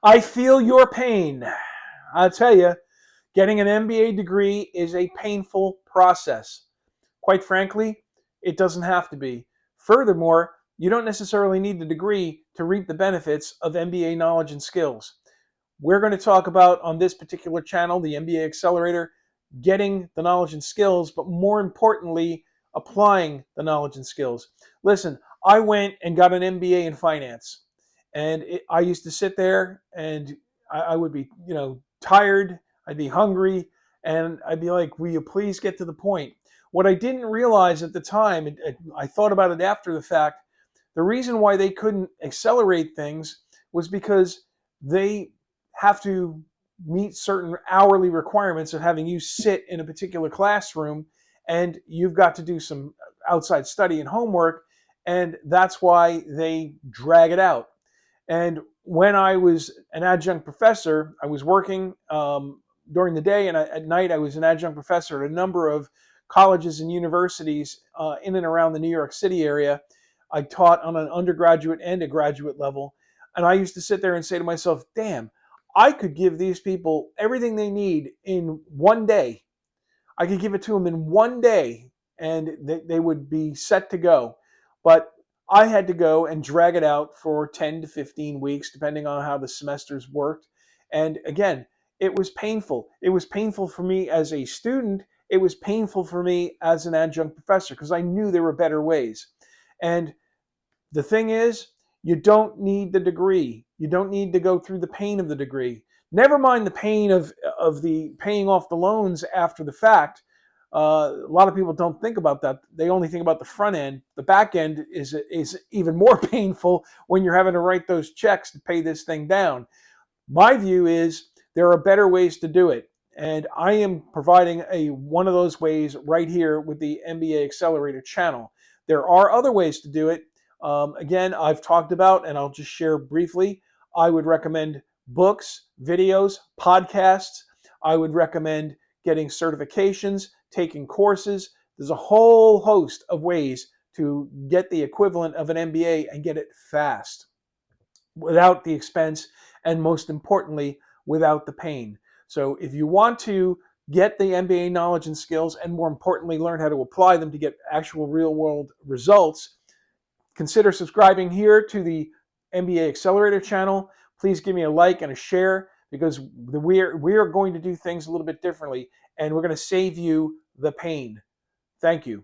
I feel your pain. I'll tell you, getting an MBA degree is a painful process. Quite frankly, it doesn't have to be. Furthermore, you don't necessarily need the degree to reap the benefits of MBA knowledge and skills. We're going to talk about on this particular channel, the MBA Accelerator, getting the knowledge and skills, but more importantly, applying the knowledge and skills. Listen, I went and got an MBA in finance, and I used to sit there and I would be, tired. I'd be hungry, and I'd be like, "Will you please get to the point?" What I didn't realize at the time, I thought about it after the fact. The reason why they couldn't accelerate things was because they have to meet certain hourly requirements of having you sit in a particular classroom, and you've got to do some outside study and homework, and that's why they drag it out. And when I was an adjunct professor, I was working during the day, and at night I was an adjunct professor at a number of colleges and universities in and around the New York City area. I taught on an undergraduate and a graduate level, and I used to sit there and say to myself, damn, I could give these people everything they need in one day. I could give it to them in one day, and they would be set to go. But I had to go and drag it out for 10 to 15 weeks, depending on how the semesters worked. And again, it was painful. It was painful for me as a student. It was painful for me as an adjunct professor because I knew there were better ways. And the thing is, you don't need the degree. You don't need to go through the pain of the degree. Never mind the pain of the paying off the loans after the fact. A lot of people don't think about that. They only think about the front end. The back end is even more painful when you're having to write those checks to pay this thing down. My view is there are better ways to do it. And I am providing one of those ways right here with the MBA Accelerator channel. There are other ways to do it. Again, I've talked about, and I'll just share briefly, I would recommend books, videos, podcasts. I would recommend getting certifications, taking courses. There's a whole host of ways to get the equivalent of an MBA and get it fast without the expense, and most importantly, without the pain. So if you want to get the MBA knowledge and skills, and more importantly, learn how to apply them to get actual real world results, consider subscribing here to the MBA Accelerator channel. Please give me a like and a share, because we are going to do things a little bit differently, and we're going to save you the pain. Thank you.